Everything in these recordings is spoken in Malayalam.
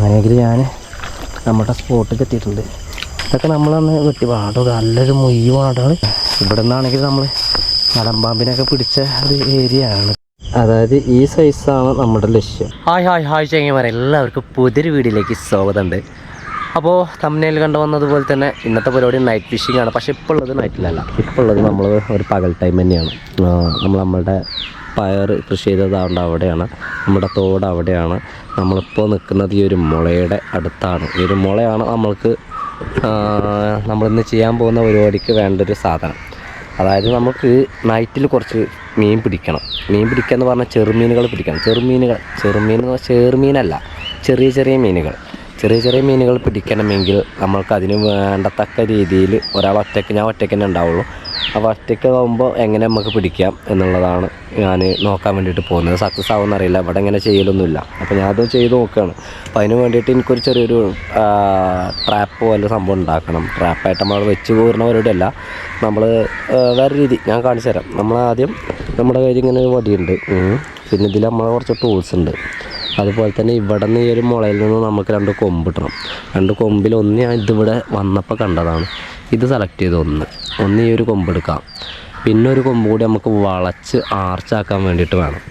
അങ്ങനെയെങ്കിൽ ഞാൻ നമ്മുടെ സ്പോട്ടിൽ എത്തിയിട്ടുണ്ട്. ഇതൊക്കെ നമ്മളന്ന് വെട്ടി പാടോ നല്ലൊരു മുയ്യുവാടാണ്. ഇവിടെ നിന്നാണെങ്കിൽ നമ്മൾ മലമ്പാമ്പിനൊക്കെ പിടിച്ച ഒരു ഏരിയ ആണ്. അതായത് ഈ സൈസാണ് നമ്മുടെ ലക്ഷ്യം. ഹായ് ചങ്ങന്മാരെ, എല്ലാവർക്കും പുതിയൊരു വീഡിയോയിലേക്ക് സ്വാഗതമുണ്ട്. അപ്പോൾ തമ്പനയിൽ കണ്ടു വന്നതുപോലെ തന്നെ ഇന്നത്തെ പരിപാടി നൈറ്റ് ഫിഷിംഗ് ആണ്. പക്ഷേ ഇപ്പോൾ ഉള്ളത് നൈറ്റിലല്ല, ഇപ്പോൾ ഉള്ളത് നമ്മൾ ഒരു പകൽ ടൈം തന്നെയാണ്. നമ്മളുടെ പയർ കൃഷി ചെയ്തതാണ്ട് അവിടെയാണ്, നമ്മുടെ തോട് അവിടെയാണ്. നമ്മളിപ്പോൾ നിൽക്കുന്നത് ഈ ഒരു മുളയുടെ അടുത്താണ്. ഈ ഒരു മുളയാണ് നമ്മളിന്ന് ചെയ്യാൻ പോകുന്ന പരിപാടിക്ക് വേണ്ടൊരു സാധനം. അതായത് നമുക്ക് നൈറ്റിൽ കുറച്ച് മീൻ പിടിക്കണം. മീൻ പിടിക്കുക എന്ന് പറഞ്ഞാൽ ചെറുമീനുകൾ പിടിക്കണം. ചെറുമീനല്ല, ചെറിയ മീനുകൾ പിടിക്കണമെങ്കിൽ നമ്മൾക്ക് അതിന് വേണ്ടത്തക്ക രീതിയിൽ ഞാൻ ഒറ്റയ്ക്ക് തന്നെ ഉണ്ടാവുള്ളൂ. അപ്പോൾ ഒറ്റയ്ക്ക് ആകുമ്പോൾ എങ്ങനെ നമുക്ക് പിടിക്കാം എന്നുള്ളതാണ് ഞാൻ നോക്കാൻ വേണ്ടിയിട്ട് പോകുന്നത്. സക്സസ് ആവുമെന്നറിയില്ല, ഇവിടെ ഇങ്ങനെ ചെയ്യലൊന്നുമില്ല. അപ്പോൾ ഞാനത് ചെയ്ത് നോക്കുകയാണ്. അപ്പോൾ അതിന് വേണ്ടിയിട്ട് എനിക്കൊരു ചെറിയൊരു ട്രാപ്പ് പോലെ സംഭവം ഉണ്ടാക്കണം. ട്രാപ്പായിട്ട് നമ്മൾ വെച്ച് പോരുന്ന പരിപാടിയല്ല, നമ്മൾ വേറെ രീതി ഞാൻ കാണിച്ചു തരാം. നമ്മളാദ്യം നമ്മുടെ കയ്യിൽ ഇങ്ങനെ ഒരു വടിയുണ്ട്, പിന്നെ ഇതിൽ നമ്മളെ കുറച്ച് ടൂൾസ് ഉണ്ട്. അതുപോലെ തന്നെ ഇവിടെ നിന്ന് ഈ ഒരു മുളയിൽ നിന്ന് നമുക്ക് 2 കൊമ്പ് ഇടണം. 2 കൊമ്പിൽ ഒന്ന് ഞാൻ ഇതിവിടെ വന്നപ്പോൾ കണ്ടതാണ്. ഇത് സെലക്ട് ചെയ്ത് ഒന്ന് ഈ ഒരു കൊമ്പ് എടുക്കാം. പിന്നെ ഒരു കൊമ്പ് കൂടി നമുക്ക് വളച്ച് ആർച്ചാക്കാൻ വേണ്ടിയിട്ട് വേണം.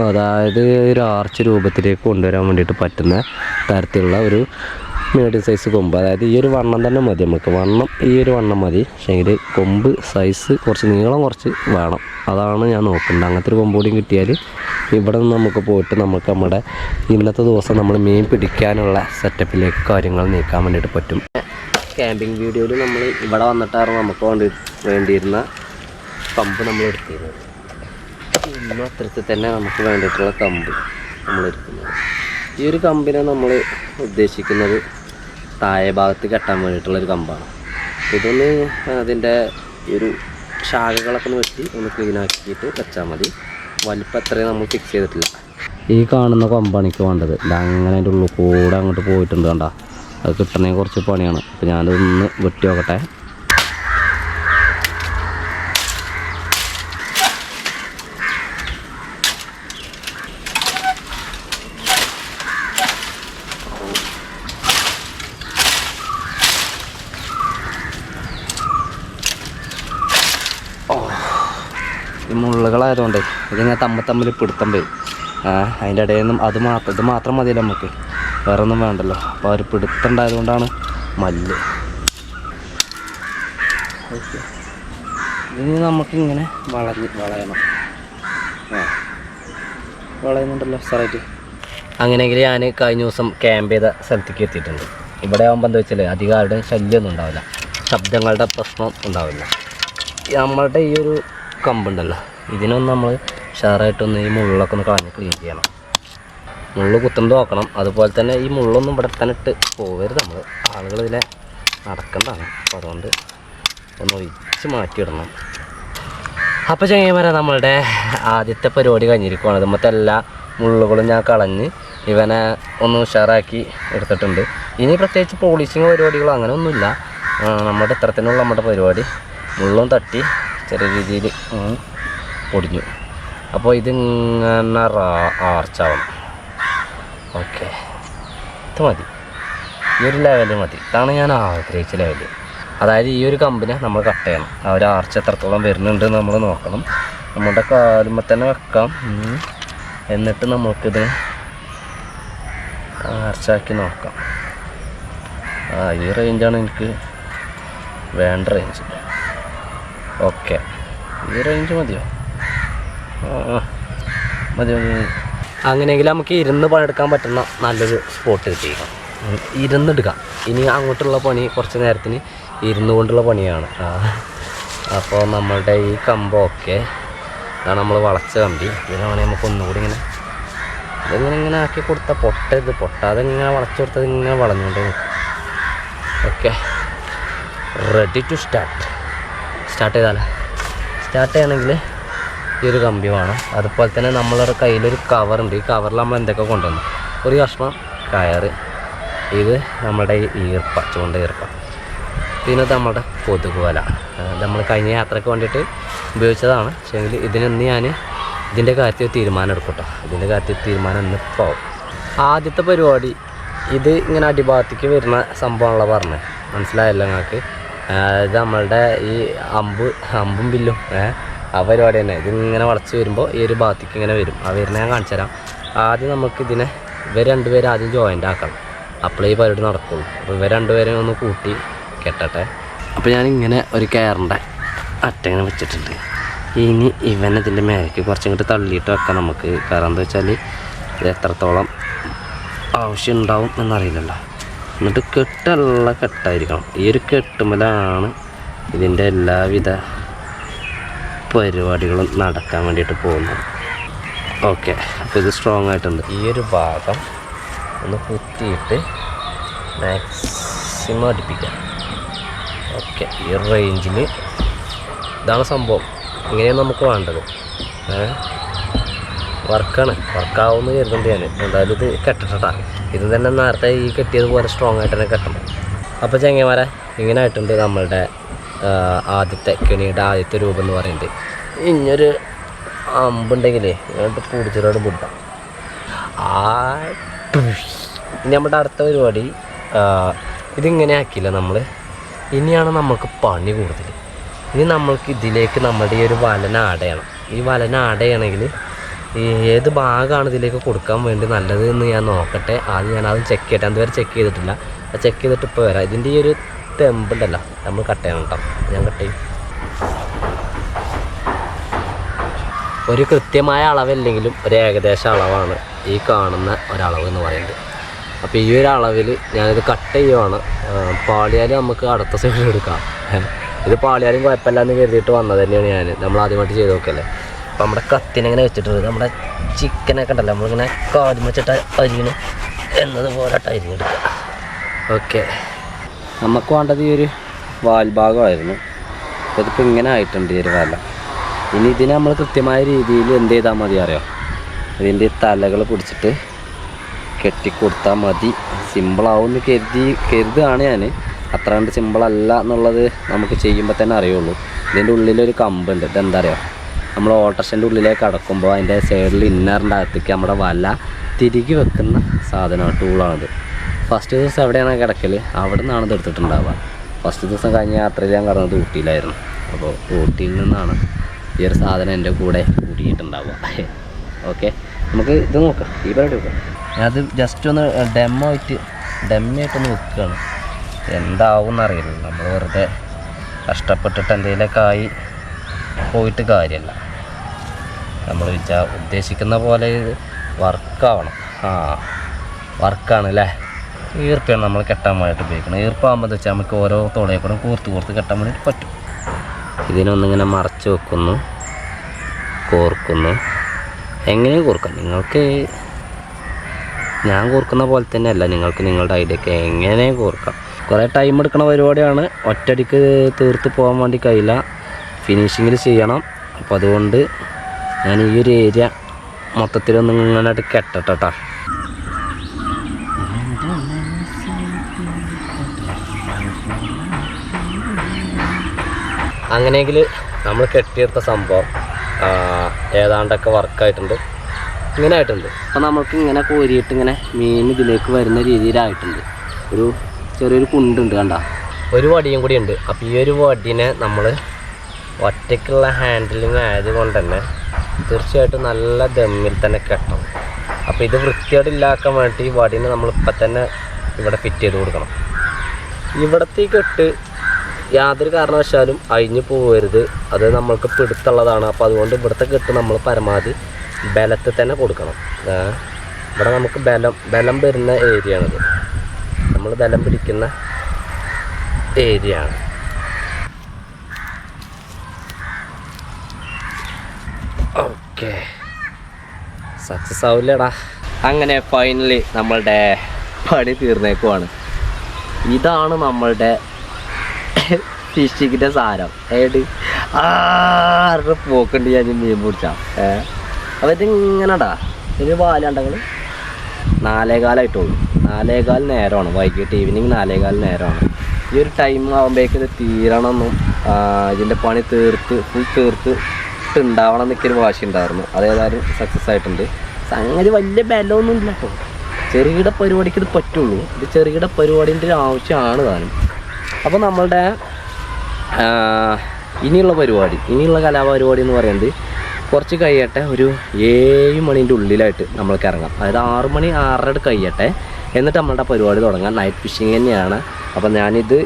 അതായത് ഒരു ആർച്ച് രൂപത്തിലേക്ക് കൊണ്ടുവരാൻ വേണ്ടിയിട്ട് പറ്റുന്ന തരത്തിലുള്ള ഒരു മീഡിയം സൈസ് കൊമ്പ്. അതായത് ഈ ഒരു വണ്ണം തന്നെ മതി നമുക്ക്. ഈ ഒരു വണ്ണം മതി. പക്ഷേങ്കിൽ കൊമ്പ് സൈസ് കുറച്ച് നീളം കുറച്ച് വേണം. അതാണ് ഞാൻ നോക്കുന്നത്. അങ്ങനത്തെ ഒരു കൊമ്പ് കൂടിയും കിട്ടിയാൽ ഇവിടെ നിന്ന് നമുക്ക് പോയിട്ട് നമ്മുടെ ഇന്നത്തെ ദിവസം നമ്മൾ മീൻ പിടിക്കാനുള്ള സെറ്റപ്പിലേക്ക് കാര്യങ്ങൾ നീക്കാൻ വേണ്ടിയിട്ട് പറ്റും. ക്യാമ്പിംഗ് വീഡിയോയിൽ നമ്മൾ ഇവിടെ വന്നിട്ടായിരുന്നു നമുക്ക് വേണ്ടിയിരുന്ന കമ്പ് നമ്മൾ എടുത്തിരുന്നത്. ഇന്നും അത്തരത്തിൽ തന്നെ നമുക്ക് വേണ്ടിയിട്ടുള്ള കമ്പ് നമ്മൾ എടുക്കുന്നത്. ഈ ഒരു കമ്പിനെ നമ്മൾ ഉദ്ദേശിക്കുന്നത് താഴെ ഭാഗത്ത് കെട്ടാൻ വേണ്ടിയിട്ടുള്ളൊരു കമ്പാണ്. ഇതൊന്ന് അതിൻ്റെ ഒരു ശാഖകളൊക്കെ ഒന്ന് വെട്ടി ഒന്ന് ക്ലീനാക്കിയിട്ട് വെച്ചാൽ മതി. വലിപ്പം അത്രയും നമ്മൾ ഫിക്സ് ചെയ്തിട്ടില്ല. ഈ കാണുന്ന കൊമ്പാണ് എനിക്ക് വേണ്ടത്. അങ്ങനെ അതിൻ്റെ ഉള്ളിൽ കൂടെ അങ്ങോട്ട് പോയിട്ടുണ്ട്. കണ്ട, അത് കിട്ടണമെങ്കിൽ കുറച്ച് പണിയാണ്. അപ്പോൾ ഞാനതൊന്ന് വെട്ടി നോക്കട്ടെ. ഈ മുള്ളുകളായതുകൊണ്ട് ഇതിങ്ങനെ തമ്മിൽ പിടുത്തം വരും. അതിൻ്റെ ഇടയിൽ നിന്നും ഇത് മാത്രം മതിയല്ലോ നമുക്ക്, വേറെ ഒന്നും വേണ്ടല്ലോ. അപ്പോൾ ഒരു പിടുത്തുണ്ടായതുകൊണ്ടാണ് മല്ല്. ഓക്കെ, ഇനി നമുക്കിങ്ങനെ വളയണം. വളയുന്നുണ്ടല്ലോ സാറായിട്ട്. അങ്ങനെയെങ്കിൽ ഞാൻ കഴിഞ്ഞ ദിവസം ക്യാമ്പ് ചെയ്ത സ്ഥലത്തേക്ക് എത്തിയിട്ടുണ്ട്. ഇവിടെ ആകുമ്പോൾ എന്താ വെച്ചാൽ അധികം ആരുടെ ശല്യമൊന്നും ഉണ്ടാവില്ല, ശബ്ദങ്ങളുടെ പ്രശ്നം ഉണ്ടാവില്ല. നമ്മളുടെ ഈ ഒരു കമ്പുണ്ടല്ലോ, ഇതിനൊന്ന് നമ്മൾ ഷെയറായിട്ടൊന്ന് ഈ മുള്ളൊക്കെ ഒന്ന് കളഞ്ഞ് ക്ലീൻ ചെയ്യണം. മുള്ള് കുത്തുന്നത് നോക്കണം. അതുപോലെ തന്നെ ഈ മുള്ളൊന്നും ഇവിടെ തന്നെ ഇട്ട് പോകരുത്. ആളുകൾ ഇതിലെ നടക്കേണ്ടതാണ്. അപ്പോൾ അതുകൊണ്ട് ഒന്ന് ഒഴിച്ച് മാറ്റിയിടണം. അപ്പോൾ ചങ്ങന്മാരെ, നമ്മളുടെ ആദ്യത്തെ പരിപാടി കഴിഞ്ഞിരിക്കുകയാണ്. അതുമത്തെ എല്ലാ മുള്ളുകളും ഞാൻ കളഞ്ഞ് ഇവനെ ഒന്ന് ഉഷാറാക്കി എടുത്തിട്ടുണ്ട്. ഇനി പ്രത്യേകിച്ച് പോളിഷിങ് പരിപാടികളോ അങ്ങനെ ഒന്നുമില്ല. നമ്മുടെ ഇത്രത്തിനുള്ള നമ്മുടെ പരിപാടി. മുള്ളും തട്ടി ചെറിയ രീതിയിൽ പൊടിഞ്ഞു. അപ്പോൾ ഇതിങ്ങനെ ആർച്ചാവണം. ഓക്കെ, ഇത് മതി. ഈ ഒരു ലെവല് മതി. ഇതാണ് ഞാൻ ആഗ്രഹിച്ച ലെവല്. അതായത് ഈ ഒരു കമ്പിനെ നമ്മൾ കട്ട് ചെയ്യണം. ആ ഒരു ആർച്ച് എത്രത്തോളം വരുന്നുണ്ട് നമ്മൾ നോക്കണം. നമ്മുടെ കാലുമ്പോൾ തന്നെ വെക്കാം. എന്നിട്ട് നമുക്കിത് ആർച്ചാക്കി നോക്കാം. ഈ റേഞ്ചാണ് എനിക്ക് വേണ്ട റേഞ്ച്. ഓക്കെ, ഈ റേഞ്ച് മതിയോ? മതി. അങ്ങനെയെങ്കിൽ നമുക്ക് ഇരുന്ന് പണിയെടുക്കാൻ പറ്റുന്ന നല്ലൊരു സ്പോട്ട് കിട്ടിയിരിക്കണം. ഇരുന്നെടുക്കാം. ഇനി അങ്ങോട്ടുള്ള പണി കുറച്ച് നേരത്തിന് ഇരുന്നു കൊണ്ടുള്ള പണിയാണ്. അപ്പോൾ നമ്മളുടെ ഈ കമ്പ് ഓക്കെ, ഇതാണ് നമ്മൾ വളച്ച കമ്പി. ഇതിന് വേണമെങ്കിൽ നമുക്ക് ഒന്നുകൂടി ഇങ്ങനെ ആക്കി കൊടുത്താൽ പൊട്ടാതെ ഇങ്ങനെ വളച്ചു കൊടുത്തത് ഇങ്ങനെ വളഞ്ഞുകൊണ്ട് നിൽക്കും. ഓക്കെ, റെഡി ടു സ്റ്റാർട്ട് ചെയ്യണമെങ്കിൽ ഈ ഒരു കമ്പി വേണം. അതുപോലെ തന്നെ നമ്മളുടെ കയ്യിലൊരു കവറുണ്ട്. ഈ കവറിൽ നമ്മൾ എന്തൊക്കെ കൊണ്ടുവന്നു? ഒരു കഷ്ണം കയറ്, ഇത് നമ്മുടെ ചൂണ്ട ഈർപ്പ, പിന്നെ നമ്മുടെ കൊതുക് വല. നമ്മൾ കഴിഞ്ഞ യാത്രയ്ക്ക് വേണ്ടിയിട്ട് ഉപയോഗിച്ചതാണ്. പക്ഷേങ്കിൽ ഇതിനൊന്ന് ഞാൻ ഇതിൻ്റെ കാര്യത്തിൽ തീരുമാനം എടുക്കട്ടോ. ഇതിൻ്റെ കാര്യത്തിൽ തീരുമാനം ഇന്നിപ്പോൾ ആദ്യത്തെ പരിപാടി ഇത് ഇങ്ങനെ അടിഭാഗത്തേക്ക് വരുന്ന സംഭവമാണല്ലോ പറഞ്ഞത്, മനസ്സിലായല്ലോ നിങ്ങൾക്ക്. ഇത് നമ്മളുടെ ഈ അമ്പും ബില്ലും ആ പരിപാടി തന്നെ. ഇതിങ്ങനെ വളച്ച് വരുമ്പോൾ ഈ ഒരു ഭാഗത്തേക്ക് ഇങ്ങനെ വരും. ആ വരുന്ന ഞാൻ കാണിച്ചു തരാം. ആദ്യം നമുക്കിതിനെ ഇവർ രണ്ടുപേരും ആദ്യം ജോയിൻ്റ് ആക്കണം, അപ്പോഴേ ഈ പരിപാടി നടക്കുള്ളൂ. അപ്പോൾ ഇവർ രണ്ടുപേരും ഒന്ന് കൂട്ടി കെട്ടട്ടെ. അപ്പോൾ ഞാനിങ്ങനെ ഒരു കയറിൻ്റെ അറ്റങ്ങനെ വെച്ചിട്ടുണ്ട്. ഇനി ഇവനതിൻ്റെ മേലേക്ക് കുറച്ചും കൂടി തള്ളിയിട്ട് വെക്കാം നമുക്ക്. കാരണം എന്താ വെച്ചാൽ ഇത് എത്രത്തോളം ആവശ്യം ഉണ്ടാവും എന്നറിയില്ലല്ലോ. എന്നിട്ട് കെട്ടായിരിക്കണം. ഈ ഒരു കെട്ടുമ്പോഴാണ് ഇതിൻ്റെ എല്ലാവിധ പരിപാടികളും നടക്കാൻ വേണ്ടിയിട്ട് പോകുന്നത്. ഓക്കെ, അപ്പോൾ ഇത് സ്ട്രോങ് ആയിട്ടുണ്ട്. ഈ ഒരു ഭാഗം ഒന്ന് കുത്തിയിട്ട് മാക്സിമം അടുപ്പിക്കാം. ഓക്കെ, ഈ റേഞ്ചിൽ ഇതാണ് സംഭവം. ഇങ്ങനെയാണ് നമുക്ക് വേണ്ടത്. വർക്കാവുമെന്ന് കരുതുന്നുണ്ട് ഞാൻ. എന്തായാലും ഇത് കെട്ടട്ടാ. ഇത് തന്നെ നേരത്തെ ഈ കെട്ടിയതുപോലെ സ്ട്രോങ് ആയിട്ട് തന്നെ കെട്ടണം. അപ്പോൾ ചെങ്ങന്മാരെ ഇങ്ങനെ ആയിട്ടുണ്ട് നമ്മളുടെ ആദ്യത്തെ കെണിയുടെ ആദ്യത്തെ രൂപം എന്ന് പറയുന്നത്. ഇനിയൊരു അമ്പുണ്ടെങ്കിലേ ഇങ്ങോട്ട് പൂടിച്ചിട്ടോട് വിടാം. ഇനി നമ്മുടെ അടുത്ത പരിപാടി ഇതിങ്ങനെ ആക്കിയില്ല നമ്മൾ. ഇനിയാണ് നമുക്ക് പണി കൂടുതൽ. ഇനി നമ്മൾക്ക് ഇതിലേക്ക് നമ്മുടെ ഈ ഒരു വലന ആടയണം. ഈ വലന ആടയണമെങ്കിൽ ഏത് ഭാഗമാണ് ഇതിലേക്ക് കൊടുക്കാൻ വേണ്ടി നല്ലത് എന്ന് ഞാൻ നോക്കട്ടെ. ആദ്യം ഞാനത് ചെക്ക് ചെയ്യട്ടെ. അതുവരെ ചെക്ക് ചെയ്തിട്ടില്ല. അത് ചെക്ക് ചെയ്തിട്ട് ഇപ്പോൾ വരാം. ഇതിൻ്റെ ഈ ഒരു തെമ്പുണ്ടല്ലോ നമ്മൾ കട്ട് ചെയ്യണം കേട്ടോ. ഞാൻ കട്ട് ചെയ്യും. ഒരു കൃത്യമായ അളവില്ലെങ്കിലും ഒരു ഏകദേശ അളവാണ് ഈ കാണുന്ന ഒരളവ് എന്ന് പറയുന്നത്. അപ്പോൾ ഈ ഒരു അളവിൽ ഞാനിത് കട്ട് ചെയ്യുവാണ്. പാളിയാൽ നമുക്ക് അടുത്ത സൈഡിൽ എടുക്കാം. ഇത് പാളിയാലും കുഴപ്പമില്ല എന്ന് കരുതിയിട്ട് വന്നത് തന്നെയാണ് നമ്മൾ ആദ്യമായിട്ട് ചെയ്ത് നോക്കല്ലേ. അപ്പോൾ നമ്മുടെ കത്തിനെങ്ങനെ വെച്ചിട്ടുണ്ട്, നമ്മുടെ ചിക്കനൊക്കെ ഉണ്ടല്ലോ നമ്മളിങ്ങനെ കാര്യം വെച്ചിട്ട് അരിയണം എന്നതുപോലെ അരിഞ്ഞെടുക്കുക. ഓക്കെ, നമുക്ക് വേണ്ടത് ഈ ഒരു വാൽഭാഗമായിരുന്നു. അപ്പോൾ ഇതിപ്പോൾ ഇങ്ങനെ ആയിട്ടുണ്ട് ഈ ഒരു വല. ഇനി ഇതിനെ നമ്മൾ കൃത്യമായ രീതിയിൽ എന്ത് ചെയ്താൽ മതി അറിയാം, ഇതിൻ്റെ തലകൾ പിടിച്ചിട്ട് കെട്ടിക്കൊടുത്താൽ മതി. സിമ്പിളാവുമെന്ന് കരുതുകയാണ് ഞാൻ. അത്ര കണ്ട് സിമ്പിളല്ല എന്നുള്ളത് നമുക്ക് ചെയ്യുമ്പോൾ തന്നെ അറിയുള്ളൂ. ഇതിൻ്റെ ഉള്ളിലൊരു കമ്പുണ്ട്. ഇതെന്താ അറിയാം, നമ്മൾ ഓട്ടോറിക്ഷൻ്റെ ഉള്ളിലേക്ക് അടക്കുമ്പോൾ അതിൻ്റെ സൈഡിൽ ഇന്നറിൻ്റെ അകത്തേക്ക് നമ്മുടെ വല തിരികെ വെക്കുന്ന സാധനമാണ്, ടൂളാണിത്. ഫസ്റ്റ് ദിവസം എവിടെയാണ് കിടക്കൽ, അവിടെ നിന്നാണ് ഇത് എടുത്തിട്ടുണ്ടാവുക. ഫസ്റ്റ് ദിവസം കഴിഞ്ഞ യാത്രയിൽ ഞാൻ കടന്നത് ഊട്ടിയിലായിരുന്നു. അപ്പോൾ ഊട്ടിയിൽ നിന്നാണ് ഈ ഒരു സാധനം എൻ്റെ കൂടെ കൂടിയിട്ടുണ്ടാവുക. ഓക്കെ, നമുക്ക് ഇത് നോക്കാം, ഈ പരിപാടി നോക്കാം. ഞാനത് ജസ്റ്റ് ഒന്ന് ഡെമ്മായിട്ടൊന്ന് വെക്കുകയാണ്. എന്താവും എന്നറിയില്ല. നമ്മൾ വെറുതെ കഷ്ടപ്പെട്ടിട്ട് എന്തെങ്കിലുമൊക്കെ ആയി പോയിട്ട് കാര്യമല്ല. നമ്മൾ ഉദ്ദേശിക്കുന്ന പോലെ വർക്കാവണം. വർക്കാണ് അല്ലേ. ഈർപ്പാണ് നമ്മൾ കെട്ടാൻ വേണ്ടിയിട്ട് ഉപയോഗിക്കുന്നത്. ഈർപ്പാകുമ്പോൾ എന്ന് വെച്ചാൽ നമുക്ക് ഓരോ തോളയെ കൂടെ കോർത്ത് കെട്ടാൻ വേണ്ടിയിട്ട് പറ്റും. ഇതിനൊന്നിങ്ങനെ മറച്ച് വെക്കുന്നു, കോർക്കുന്നു. എങ്ങനെയും കോർക്കാം. നിങ്ങൾക്ക് ഞാൻ കോർക്കുന്ന പോലെ തന്നെയല്ല, നിങ്ങൾക്ക് നിങ്ങളുടെ ഐഡിയക്ക് എങ്ങനെ കോർക്കാം. കുറേ ടൈം എടുക്കുന്ന പരിപാടിയാണ്. ഒറ്റയടിക്ക് തീർത്ത് പോകാൻ വേണ്ടി കഴിയില്ല, ഫിനിഷിങ്ങിൽ ചെയ്യണം. അപ്പോൾ അതുകൊണ്ട് ഞാൻ ഈ ഒരു ഏരിയ മൊത്തത്തിലൊന്നും ഇങ്ങനെ കെട്ടട്ടാ. അങ്ങനെയെങ്കിൽ നമ്മൾ കെട്ടിയെടുത്ത സംഭവം ഏതാണ്ടൊക്കെ വർക്കായിട്ടുണ്ട്. ഇങ്ങനെ ആയിട്ടുണ്ട്. അപ്പോൾ നമ്മൾക്ക് ഇങ്ങനെ കോരിയിട്ട് ഇങ്ങനെ മീൻ ഇതിലേക്ക് വരുന്ന രീതിയിലായിട്ടുണ്ട്. ഒരു ചെറിയൊരു കുണ്ടുണ്ട് കണ്ട, ഒരു വടിയും കൂടി ഉണ്ട്. അപ്പോൾ ഈ ഒരു വടിനെ നമ്മൾ ഒറ്റയ്ക്കുള്ള ഹാൻഡിലിങ് ആയതുകൊണ്ട് തന്നെ തീർച്ചയായിട്ടും നല്ല ദമ്മിൽ തന്നെ കെട്ടണം. അപ്പോൾ ഇത് വൃത്തിയോടില്ലാക്കാൻ വേണ്ടി ഈ വടിനെ നമ്മളിപ്പോൾ തന്നെ ഇവിടെ ഫിറ്റ് ചെയ്ത് കൊടുക്കണം. ഇവിടത്തെ കെട്ട് യാതൊരു കാരണവശാലും അഴിഞ്ഞു പോകരുത്. അത് നമ്മൾക്ക് പിടുത്തുള്ളതാണ്. അപ്പോൾ അതുകൊണ്ട് ഇവിടുത്തെ കെട്ട് നമ്മൾ പരമാവധി ബലത്തിൽ തന്നെ കൊടുക്കണം. ഇവിടെ നമുക്ക് ബലം വരുന്ന ഏരിയ ആണിത്. നമ്മൾ ബലം പിടിക്കുന്ന ഏരിയ ആണ്. ഓക്കെ, സക്സസ് ആവില്ലടാ. അങ്ങനെ ഫൈനലി നമ്മളുടെ പണി തീർന്നേക്കുവാണ്. ഇതാണ് നമ്മളുടെ ഫിഷിങ്ങിൻ്റെ സാരം. ആരുടെ പോക്കുണ്ട് ഞാൻ മീൻ പിടിച്ചാൽ. അപ്പോൾ ഇതിങ്ങനെടാ, ഇതിന് പാലുണ്ടെങ്കിൽ 4:15 4:15 നേരമാണ്. വൈകിട്ട് ഈവനിങ് 4:15 നേരമാണ്. ഈ ഒരു ടൈം ആകുമ്പോഴേക്കും ഇത് തീരണമെന്നും ഇതിൻ്റെ പണി ഫുൾ തീർത്തിട്ടുണ്ടാവണം എന്നൊക്കെ ഒരു വാശി ഉണ്ടായിരുന്നു. അതേതായാലും സക്സസ് ആയിട്ടുണ്ട്. സംഗതി വലിയ ബലമൊന്നും ഇല്ല കേട്ടോ, ചെറുകിട പരിപാടിക്ക് ഇത് പറ്റുള്ളൂ. ഇത് ചെറുകിട പരിപാടിൻ്റെ ഒരു ആവശ്യമാണ് താനും. അപ്പോൾ നമ്മളുടെ ഇനിയുള്ള കലാപരിപാടി എന്ന് പറയുന്നത് കുറച്ച് കഴിയട്ടെ, ഒരു 7 മണീൻ്റെ ഉള്ളിലായിട്ട് നമ്മൾക്ക് ഇറങ്ങാം. അതായത് 6 മണി 6:30 കഴിയട്ടെ, എന്നിട്ട് നമ്മളുടെ പരിപാടി തുടങ്ങാം. നൈറ്റ് ഫിഷിങ് തന്നെയാണ്. അപ്പോൾ ഞാനിത്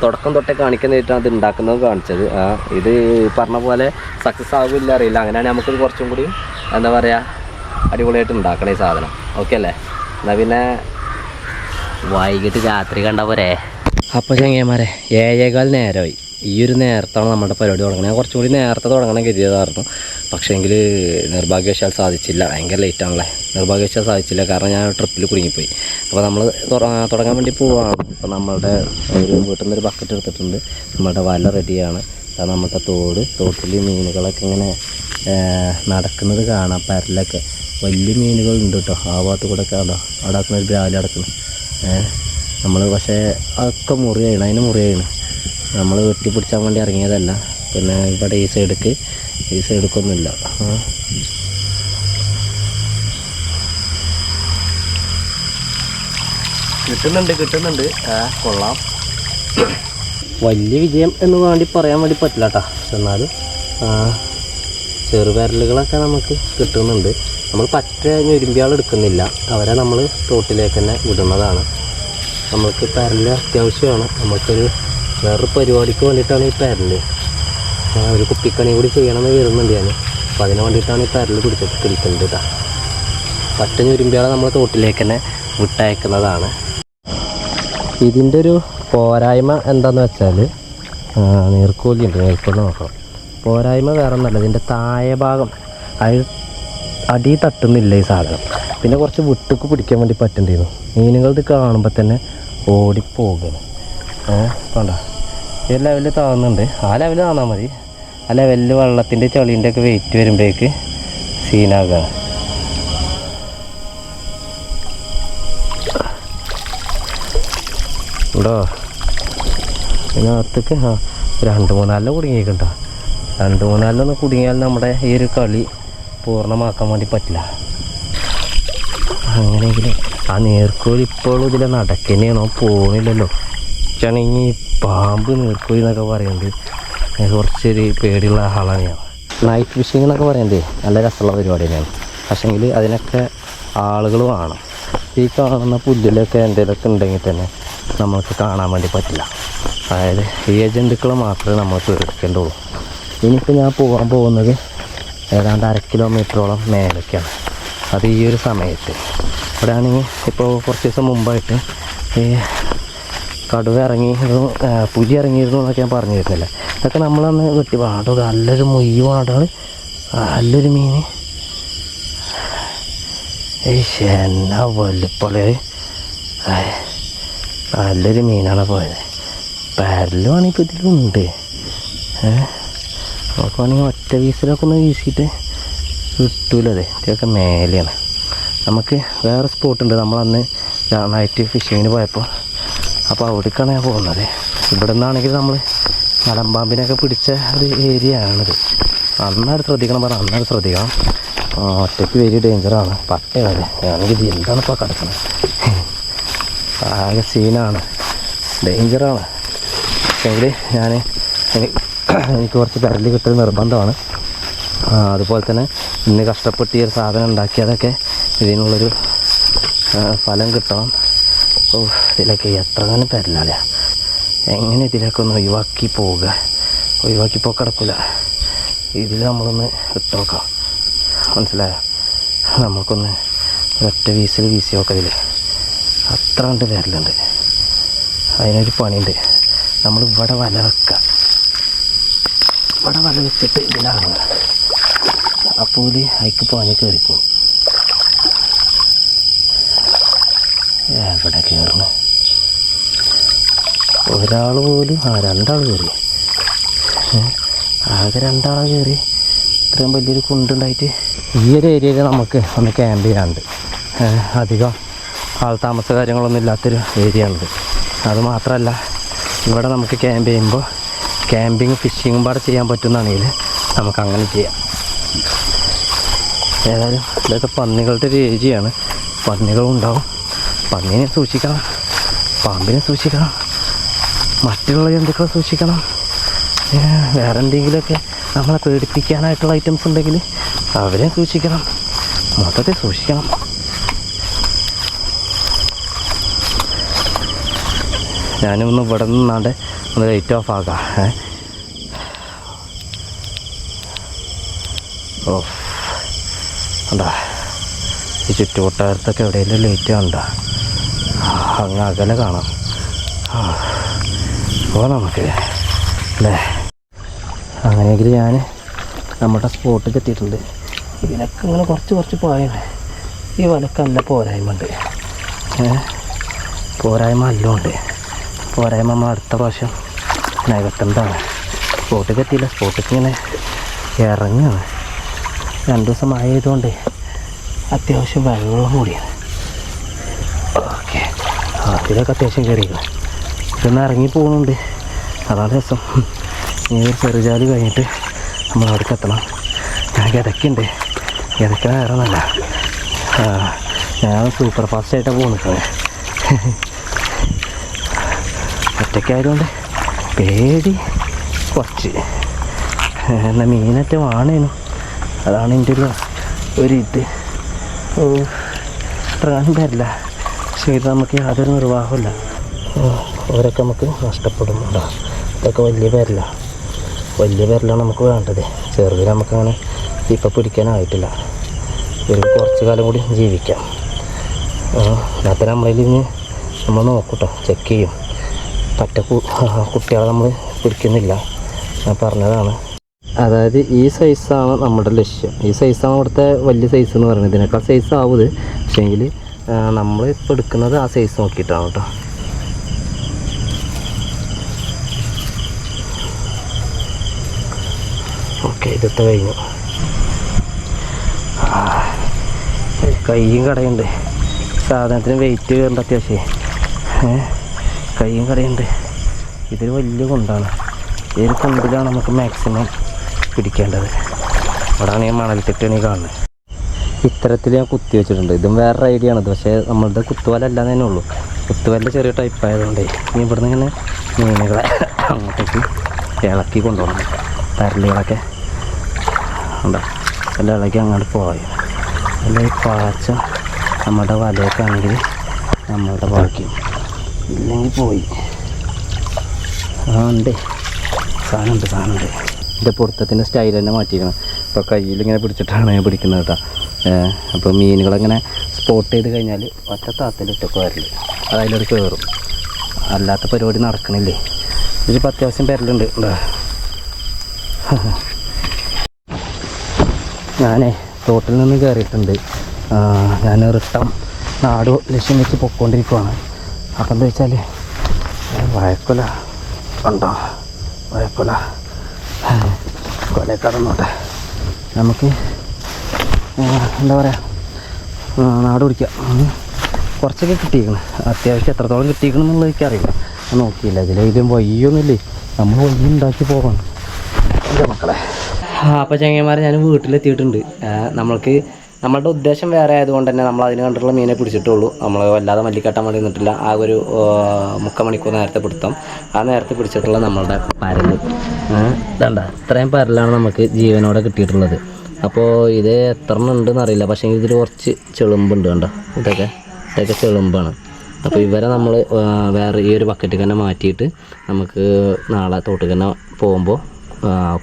തുടക്കം തൊട്ടേ കാണിക്കുന്നതായിട്ടാണ് അത് ഉണ്ടാക്കുന്നത് കാണിച്ചത്. ഇത് പറഞ്ഞ പോലെ സക്സസ് ആകില്ല അറിയില്ല. അങ്ങനെയാണ് നമുക്കിത് കുറച്ചും കൂടി എന്താ പറയുക അടിപൊളിയായിട്ട് ഉണ്ടാക്കണം ഈ സാധനം. ഓക്കെ അല്ലേ? എന്നാൽ പിന്നെ വൈകിട്ട് രാത്രി കണ്ട പോരെ. അപ്പോൾ ചങ്ങന്മാരെ 7:15 നേരമായി. ഈ ഒരു നേരത്താണ് നമ്മുടെ പരിപാടി തുടങ്ങുന്നത്. ഞാൻ കുറച്ചും കൂടി നേരത്തെ തുടങ്ങണം കരുതിയതായിരുന്നു. പക്ഷേങ്കിൽ നിർഭാഗ്യവശാൽ സാധിച്ചില്ല. ഭയങ്കര ലേറ്റാണല്ലേ. നിർഭാഗ്യവശാൽ സാധിച്ചില്ല, കാരണം ഞാൻ ട്രിപ്പിൽ കുടുങ്ങിപ്പോയി. അപ്പോൾ നമ്മൾ തുടങ്ങാൻ വേണ്ടി പോവുകയാണ്. അപ്പോൾ നമ്മളുടെ ഒരു വീട്ടിൽ നിന്നൊരു ബക്കറ്റ് എടുത്തിട്ടുണ്ട്. നമ്മളുടെ വല റെഡിയാണ്. അത് നമ്മുടെ തോട്ടിൽ മീനുകളൊക്കെ ഇങ്ങനെ നടക്കുന്നത് കാണാം. പരലൊക്കെ വലിയ മീനുകളുണ്ട് കേട്ടോ. ആ ഭാഗത്ത് കൂടെ ഒക്കെ ഉണ്ടോ അവിടെ ഒരു ബ്രാലി നടക്കുന്നു. നമ്മൾ പക്ഷേ അതൊക്കെ മുറിയാണ്, അതിന് മുറിയാണ്. നമ്മൾ വെട്ടിപ്പിടിച്ചാൻ വേണ്ടി ഇറങ്ങിയതല്ല. പിന്നെ ഇവിടെ ഈ സൈഡിക്കൊന്നുമില്ല. കിട്ടുന്നുണ്ട്. കൊള്ളാം. വലിയ വിജയം എന്ന് വേണ്ടി പറയാൻ വേണ്ടി പറ്റില്ല കേട്ടോ. എന്നാലും ചെറുപരലുകളൊക്കെ നമുക്ക് കിട്ടുന്നുണ്ട്. നമ്മൾ പറ്റ ഞൊരുമ്പിയാൾ എടുക്കുന്നില്ല, അവരെ നമ്മൾ തോട്ടിലേക്ക് തന്നെ വിടുന്നതാണ്. നമുക്ക് പരല് അത്യാവശ്യമാണ്. നമുക്കൊരു വേറൊരു പരിപാടിക്ക് വേണ്ടിയിട്ടാണ് ഈ പരല്. ഒരു കുപ്പിക്കണി കൂടി ചെയ്യണമെന്ന് വരുന്നുണ്ട് ഞാൻ. അപ്പോൾ അതിന് വേണ്ടിയിട്ടാണ് ഈ പരല് പിടിക്കുന്നത് കേട്ടോ. പറ്റ ഞൊരുമ്പിയാളെ നമ്മൾ തോട്ടിലേക്ക് തന്നെ വിട്ടയക്കുന്നതാണ്. ഇതിൻ്റെ ഒരു പോരായ്മ എന്താണെന്ന് വെച്ചാൽ നീർക്കോലി നോക്കണം. പോരായ്മ വേറെ ഒന്നല്ല, ഇതിൻ്റെ താഴെ ഭാഗം അടി തട്ടുന്നില്ല ഈ സാധനം. പിന്നെ കുറച്ച് വിട്ടൊക്കെ പിടിക്കാൻ വേണ്ടി പറ്റേണ്ടിയിരുന്നു. മീനുകൾ ഇത് കാണുമ്പോൾ തന്നെ ഓടിപ്പോകുന്നു. വേണ്ട ഈ ലെവലിൽ താഴുന്നുണ്ട്. ആ ലെവലിൽ താന്നാൽ മതി. ആ ലെവലിൽ വെള്ളത്തിൻ്റെ ചളീൻ്റെ ഒക്കെ വെയിറ്റ് വരുമ്പോഴേക്ക് സീനാകുകയാണ്. ഉണ്ടോ ഇതിനകത്തേക്ക് 2-3 കുടുങ്ങിയേക്കുണ്ടോ. 2-3 കുടുങ്ങിയാൽ നമ്മുടെ ഈ ഒരു കളി പൂർണ്ണമാക്കാൻ വേണ്ടി പറ്റില്ല. അങ്ങനെയെങ്കിൽ ആ നീർക്കോലി ഇപ്പോഴും ഇതിൽ നടക്കുന്നതാണോ പോണില്ലല്ലോ. ണെങ്കിൽ പാമ്പ് നീർക്കോലി എന്നൊക്കെ പറയുന്നത് കുറച്ചൊരു പേടിയുള്ള ആളാണ് ഞാൻ. നൈറ്റ് ഫിഷിംഗ് എന്നൊക്കെ പറയുന്നത് നല്ല രസമുള്ള പരിപാടി തന്നെയാണ്. പക്ഷേങ്കിൽ അതിനൊക്കെ ആളുകൾ വേണം. ഈ കാണുന്ന പുല്ലിലൊക്കെ എന്തെങ്കിലുമൊക്കെ ഉണ്ടെങ്കിൽ തന്നെ നമുക്ക് കാണാൻ വേണ്ടി പറ്റില്ല. അതായത് ഏജന്റുക്കൾ മാത്രമേ നമ്മൾ പേടിക്കേണ്ടുള്ളൂ. ഇനിയിപ്പോൾ ഞാൻ പോകാൻ പോകുന്നത് ഏതാണ്ട് 1/2 കിലോമീറ്ററോളം മേലേക്കാണ്. അത് ഈ ഒരു സമയത്ത് ഇവിടെ ആണെങ്കിൽ ഇപ്പോൾ കുറച്ച് ദിവസം മുമ്പായിട്ട് ഈ കടുവ ഇറങ്ങിയിരുന്നു, പുലി ഇറങ്ങിയിരുന്നു എന്നൊക്കെ ഞാൻ പറഞ്ഞു തരുന്നില്ല. ഇതൊക്കെ നമ്മളന്ന് വെട്ടി പാടും. നല്ലൊരു മൊയ്യ് പാടാണ്, നല്ലൊരു മീൻ. എന്നാ വലുപ്പളേ, നല്ലൊരു മീനാണ് പോയത്. പരലുവാണെങ്കിൽ ഇപ്പോൾ ഇതിലുണ്ട്. നമുക്ക് വേണമെങ്കിൽ ഒറ്റ വീസിലൊക്കെ ഒന്ന് വീശിയിട്ട് കിട്ടൂലത്. ഇതൊക്കെ മേലെയാണ്. നമുക്ക് വേറെ സ്പോട്ടുണ്ട്. നമ്മളന്ന് നൈറ്റ് ഫിഷിങ്ങിന് പോയപ്പോൾ, അപ്പോൾ അവിടേക്കാണ് ഞാൻ പോകുന്നത്. ഇവിടെ നിന്നാണെങ്കിൽ നമ്മൾ മലമ്പാമ്പിനൊക്കെ പിടിച്ച ഒരു ഏരിയ ആണിത്. അന്നാട് ശ്രദ്ധിക്കണം പറഞ്ഞാൽ അന്നാട് ശ്രദ്ധിക്കണം. ഒറ്റയ്ക്ക് വലിയ ഡേഞ്ചറാണ്. പട്ടയാണ് ആണെങ്കിൽ ഇത് എന്താണ് ഇപ്പോൾ കിടക്കുന്നത്. ആകെ സീനാണ്, ഡേഞ്ചറാണ്. പക്ഷേങ്കിൽ എനിക്ക് കുറച്ച് പരല് കിട്ടൽ നിർബന്ധമാണ്. അതുപോലെ തന്നെ ഇന്ന് കഷ്ടപ്പെട്ട് ഈ ഒരു സാധനം ഉണ്ടാക്കിയതൊക്കെ ഇതിനുള്ളൊരു ഫലം കിട്ടണം. ഇതിലൊക്കെ എത്ര തന്നെ പരലാല, എങ്ങനെ ഇതിലൊക്കെ ഒന്ന് ഒഴിവാക്കിപ്പോൾ കിടക്കില്ല. ഇതിൽ നമ്മളൊന്ന് ഇട്ട് നോക്കാം, മനസ്സിലായോ? നമുക്കൊന്ന് ഒറ്റ വീസിൽ വീശി നോക്കാം. ഇതിൽ അത്ര കണ്ട് പരലുണ്ട്. അതിനൊരു പണിയുണ്ട്. നമ്മൾ ഇവിടെ വല വെക്കുക. ഇവിടെ വല വെച്ചിട്ട് ഇതിലാണ് അപ്പോൾ അതിക്ക് പാഞ്ഞ് കയറിക്കും. എവിടെ കയറുന്നു? ഒരാൾ പോലും 2 ആൾ കയറി. ആകെ 2 ആളെ കയറി. ഇത്രയും വലിയൊരു കുണ്ടുണ്ടായിട്ട് ഈ ഒരു ഏരിയയിൽ നമുക്ക് ഒന്ന് ക്യാമ്പ് ചെയ്യാനുണ്ട്. അധികം ആൾ താമസ കാര്യങ്ങളൊന്നും ഇല്ലാത്തൊരു ഏരിയ ഉണ്ട്. അതുമാത്രമല്ല ഇവിടെ നമുക്ക് ക്യാമ്പ് ചെയ്യുമ്പോൾ ക്യാമ്പിങ് ഫിഷിങ്ങും പാടെ ചെയ്യാൻ പറ്റുന്നതാണെങ്കിൽ നമുക്ക് അങ്ങനെ ചെയ്യാം. ഏതായാലും ഇതൊക്കെ പന്നികളുടെ ഒരു ഏരിയയാണ്. പന്നികളും ഉണ്ടാവും, പന്നീനെ സൂക്ഷിക്കണം, പാമ്പിനെ സൂക്ഷിക്കണം, മറ്റുള്ള ജന്തുക്കളെ സൂക്ഷിക്കണം. വേറെ എന്തെങ്കിലുമൊക്കെ നമ്മളെ പേടിപ്പിക്കാനായിട്ടുള്ള ഐറ്റംസ് ഉണ്ടെങ്കിൽ അവരെ സൂക്ഷിക്കണം. മൊത്തത്തിൽ സൂക്ഷിക്കണം. ഞാനൊന്ന് ഇവിടെ നിന്നാണ്ട് ഒന്ന് ലൈറ്റ് ഓഫ് ആക്കാം. ഓ ഉണ്ടാ ഈ ചുറ്റുവട്ടാരത്തൊക്കെ എവിടെയെങ്കിലും ലൈറ്റ് കണ്ടാ അങ്ങ് അകലെ കാണാം. അപ്പോൾ നമുക്ക് അല്ലേ അങ്ങനെയെങ്കിൽ ഞാൻ നമ്മുടെ സ്പോട്ടിൽ എത്തിയിട്ടുണ്ട്. ഇതിനൊക്കെ ഇങ്ങനെ കുറച്ച് പോയാണ്. ഈ വലക്ക് നല്ല പോരായ്മ ഉണ്ട്, പോരായ്മ എല്ലാം ഉണ്ട്. പോരായ്മ നമ്മൾ അടുത്ത പ്രാവശ്യം നികത്തേണ്ടതാണ്. സ്പോട്ടിൽ എത്തിയില്ല, സ്പോട്ടിൽ ഇങ്ങനെ ഇറങ്ങുകയാണ്. 2 ദിവസം മഴ ചെയ്തുകൊണ്ട് അത്യാവശ്യം വെള്ളം കൂടിയാണ്. ഓക്കെ, അതിലൊക്കെ അത്യാവശ്യം കയറിയിരിക്കണം. ഇതൊന്ന് ഇറങ്ങി പോകുന്നുണ്ട്, അതാണ് രസം. ഈ ഒരു ചെറുചാലി കഴിഞ്ഞിട്ട് നമ്മൾ അവിടേക്ക് എത്തണം. ഞാൻ കിതക്കുണ്ട്, കിതക്കണ വേറെ ഒന്നല്ല, ഞാൻ സൂപ്പർ ഫാസ്റ്റായിട്ടാണ് പോകുന്നത്. ഒറ്റയ്ക്കായതുകൊണ്ട് പേടി കുറച്ച്. എന്നാൽ മീനൊക്കെ വാണേനു, അതാണ് എൻ്റെ ഒരിത്. ഇത്രകാലം വരില്ല, പക്ഷേ ഇത് നമുക്ക് യാതൊരു നിർവാഹമില്ല. അവരൊക്കെ നമുക്ക് നഷ്ടപ്പെടുന്നുണ്ടോ? ഇതൊക്കെ വലിയ പേരിലാണ് നമുക്ക് വേണ്ടത്. ചെറുതിൽ നമുക്കങ്ങനെ ഇപ്പോൾ പിടിക്കാനായിട്ടില്ല. ഒരു കുറച്ച് കാലം കൂടി ജീവിക്കാം. അപ്പോൾ നമ്മളിലിഞ്ഞ് നമ്മൾ നോക്കൂട്ടോ, ചെക്ക് ചെയ്യും. കുട്ടികളെ നമ്മൾ പിടിക്കുന്നില്ല, ഞാൻ പറഞ്ഞതാണ്. അതായത് ഈ സൈസാണ് നമ്മുടെ ലക്ഷ്യം. ഈ സൈസാണ് ഇവിടുത്തെ വലിയ സൈസ് എന്ന് പറയുന്നത്. ഇതിനേക്കാൾ സൈസ് ആവുത്, പക്ഷേങ്കിൽ നമ്മൾ ഇപ്പോൾ എടുക്കുന്നത് ആ സൈസ് നോക്കിയിട്ടാണ് കേട്ടോ. ഓക്കെ, ഇതൊക്കെ കഴിഞ്ഞു. കയ്യും കടയുണ്ട്, സാധനത്തിന് വെയിറ്റ് കയറേണ്ട അത്യാവശ്യം. കയ്യും കടയുണ്ട്. ഇതൊരു വലിയ കുണ്ടാണ്. ഈ ഒരു കുണ്ടിലാണ് നമുക്ക് മാക്സിമം പിടിക്കേണ്ടത്. അവിടെയാണ് ഈ മണൽത്തിട്ടാണ് ഈ കാണുന്നത്. ഇത്തരത്തിൽ ഞാൻ കുത്തി വെച്ചിട്ടുണ്ട്. ഇതും വേറൊരു ഐഡിയ ആണത്, പക്ഷേ നമ്മളുടെ കുത്തുവല അല്ലാതെ തന്നെ ഉള്ളൂ. കുത്തുവലിൻ്റെ ചെറിയ ടൈപ്പ് ആയതുകൊണ്ടേ ഇനി ഇവിടുന്ന് ഇങ്ങനെ മീനുകളെ അങ്ങോട്ടേക്ക് ഇളക്കി കൊണ്ടുപോകണം. പരലുകളൊക്കെ ഉണ്ടോ, എല്ലാം ഇളക്കി അങ്ങോട്ട് പോയി. അല്ല ഈ പാച്ച നമ്മുടെ വലയൊക്കെയാണെങ്കിൽ നമ്മളുടെ ബാക്കി ഇല്ലെങ്കിൽ പോയി. ഉണ്ട്, സാധനമുണ്ട്. എൻ്റെ പൊടുത്തത്തിൻ്റെ സ്റ്റൈൽ തന്നെ മാറ്റിയിരിക്കണം. ഇപ്പോൾ കയ്യിലിങ്ങനെ പിടിച്ചിട്ടാണ് ഞാൻ പിടിക്കുന്നത് കേട്ടോ. അപ്പോൾ മീനുകളങ്ങനെ സ്പോട്ട് ചെയ്ത് കഴിഞ്ഞാൽ ഒറ്റ താത്തലിട്ടൊക്കെ വരല്, അത് അതിലൂടെ കയറും. അല്ലാത്ത പരിപാടി നടക്കണില്ലേ. ഇതിപ്പോൾ അത്യാവശ്യം വരലുണ്ട്. ഞാനേ തോട്ടിൽ നിന്ന് കയറിയിട്ടുണ്ട്. ഞാൻ റിട്ടം നാട് ലക്ഷ്യം വെച്ച് പൊയ്ക്കൊണ്ടിരിക്കുവാണ്. അപ്പം എന്താ വെച്ചാൽ വാഴക്കൊല ഉണ്ടോ, വാഴക്കൊല കൊലയൊക്കെ കടന്നോട്ടെ. നമുക്ക് എന്താ പറയുക, നാട് പിടിക്കാം. കുറച്ചൊക്കെ കിട്ടിയിരിക്കണം. അത്യാവശ്യം എത്രത്തോളം കിട്ടിയിരിക്കണം എന്നുള്ളത് എനിക്കറിയില്ല, ഞാൻ നോക്കിയില്ല. ഇതിലും വയ്യൊന്നുമില്ലേ, നമ്മൾ വയ്യ ഉണ്ടാക്കി പോകണം എൻ്റെ മക്കളെ. അപ്പോൾ ചങ്ങന്മാരെ ഞാൻ വീട്ടിലെത്തിയിട്ടുണ്ട്. നമ്മളുടെ ഉദ്ദേശം വേറെ ആയതുകൊണ്ട് തന്നെ നമ്മൾ അതിന് കണ്ടിട്ടുള്ള മീനെ പിടിച്ചിട്ടുള്ളൂ. നമ്മൾ വല്ലാതെ മല്ലിക്കെട്ടാൻ വേണ്ടി നിന്നിട്ടില്ല. ആ ഒരു 3/4 മണിക്കൂർ നേരത്തെ പിടുത്തം. ആ നേരത്തെ പിടിച്ചിട്ടുള്ള നമ്മളുടെ പരല് ഇതണ്ട, ഇത്രയും പരലാണ് നമുക്ക് ജീവനോടെ കിട്ടിയിട്ടുള്ളത്. അപ്പോൾ ഇത് എത്ര ഉണ്ടെന്ന് അറിയില്ല, പക്ഷേ ഇതിൽ കുറച്ച് ചെളുമ്പുണ്ട്. കണ്ടോ, ഇതൊക്കെ ചെളുമ്പാണ്. അപ്പോൾ ഇവരെ നമ്മൾ വേറെ ഈ ഒരു ബക്കറ്റിൽ തന്നെ മാറ്റിയിട്ട് നമുക്ക് നാളെ തോട്ടിൽ തന്നെ പോകുമ്പോൾ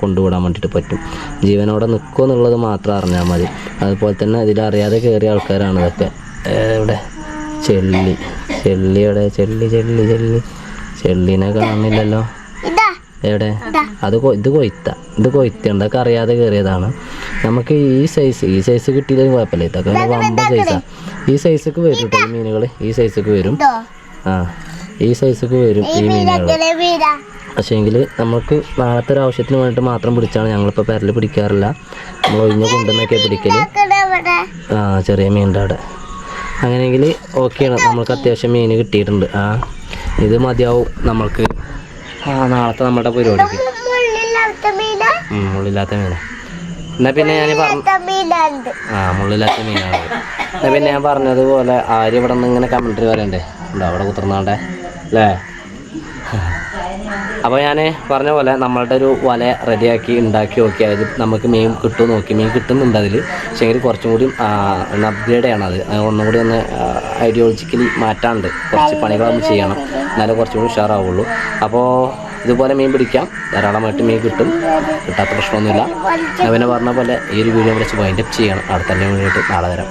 കൊണ്ടുവിടാൻ വേണ്ടിയിട്ട് പറ്റും. ജീവനോടെ നിൽക്കുമോ എന്നുള്ളത് മാത്രം അറിഞ്ഞാൽ മതി. അതുപോലെ തന്നെ ഇതിലറിയാതെ കയറിയ ആൾക്കാരാണ് ഇതൊക്കെ. ഇവിടെ ചെള്ളിയുടെ ചെള്ളിനെ കാണുന്നില്ലല്ലോ. എവിടെ? ഇത് കൊയ്ത്തുണ്ട്, അതൊക്കെ അറിയാതെ കയറിയതാണ്. നമുക്ക് ഈ സൈസ് കിട്ടിയില്ലെങ്കിൽ കുഴപ്പമില്ല. ഇതൊക്കെ വമ്പ സൈസാണ്. ഈ സൈസൊക്കെ വരും കേട്ടോ ഈ മീനുകൾ. ഈ സൈസൊക്കെ വരും. ഈ സൈസൊക്കെ വരും ഈ മീനുകൾ. പക്ഷേങ്കിൽ നമുക്ക് നാളത്തെ ഒരു ആവശ്യത്തിന് വേണ്ടിയിട്ട് മാത്രം പിടിച്ചാണ്. ഞങ്ങളിപ്പോൾ പരല് പിടിക്കാറില്ല, നമ്മൾ ഒഴിഞ്ഞ കൊണ്ടുവന്നൊക്കെ പിടിക്കൽ. ചെറിയ മീനിൻ്റെ അവിടെ. അങ്ങനെയെങ്കിൽ ഓക്കെയാണ്, നമ്മൾക്ക് അത്യാവശ്യം മീൻ കിട്ടിയിട്ടുണ്ട്. ഇത് മതിയാവും നമ്മൾക്ക് നാളത്തെ നമ്മുടെ പരിപാടിക്ക്. മുള്ളില്ലാത്ത മീന. എന്നാൽ പിന്നെ ഞാൻ മുള്ളില്ലാത്ത മീനാണ്. എന്നാൽ പിന്നെ ഞാൻ പറഞ്ഞതുപോലെ ആരും ഇവിടെ നിന്ന് ഇങ്ങനെ കമൻട്രി പറയണ്ടേ ഉണ്ടോ അവിടെ കുത്തിർന്നാണ്ടേ അല്ലേ? അപ്പോൾ ഞാൻ പറഞ്ഞ പോലെ നമ്മളുടെ ഒരു വല റെഡിയാക്കി ഉണ്ടാക്കി നോക്കി അതിൽ നമുക്ക് മീൻ കിട്ടും നോക്കി. മീൻ കിട്ടുന്നുണ്ട് അതിൽ, പക്ഷേ എങ്കിൽ കുറച്ചും കൂടി അപ്ഗ്രേഡ് ചെയ്യണം. അത് ഒന്നും കൂടി ഒന്ന് ഐഡിയോളജിക്കലി മാറ്റാണ്ട് കുറച്ച് പണികൾ നമ്മൾ ചെയ്യണം, എന്നാലേ കുറച്ചും കൂടി ഉഷാറാവുള്ളൂ. അപ്പോൾ ഇതുപോലെ മീൻ പിടിക്കാം, ധാരാളമായിട്ട് മീൻ കിട്ടും, കിട്ടാത്ത പ്രശ്നമൊന്നുമില്ല. ഞാൻ പിന്നെ പറഞ്ഞ പോലെ ഈ ഒരു വീഡിയോ വിളിച്ച് വൈൻഡപ്പ് ചെയ്യണം. അടുത്ത വീഡിയോ നാളെ തരാം.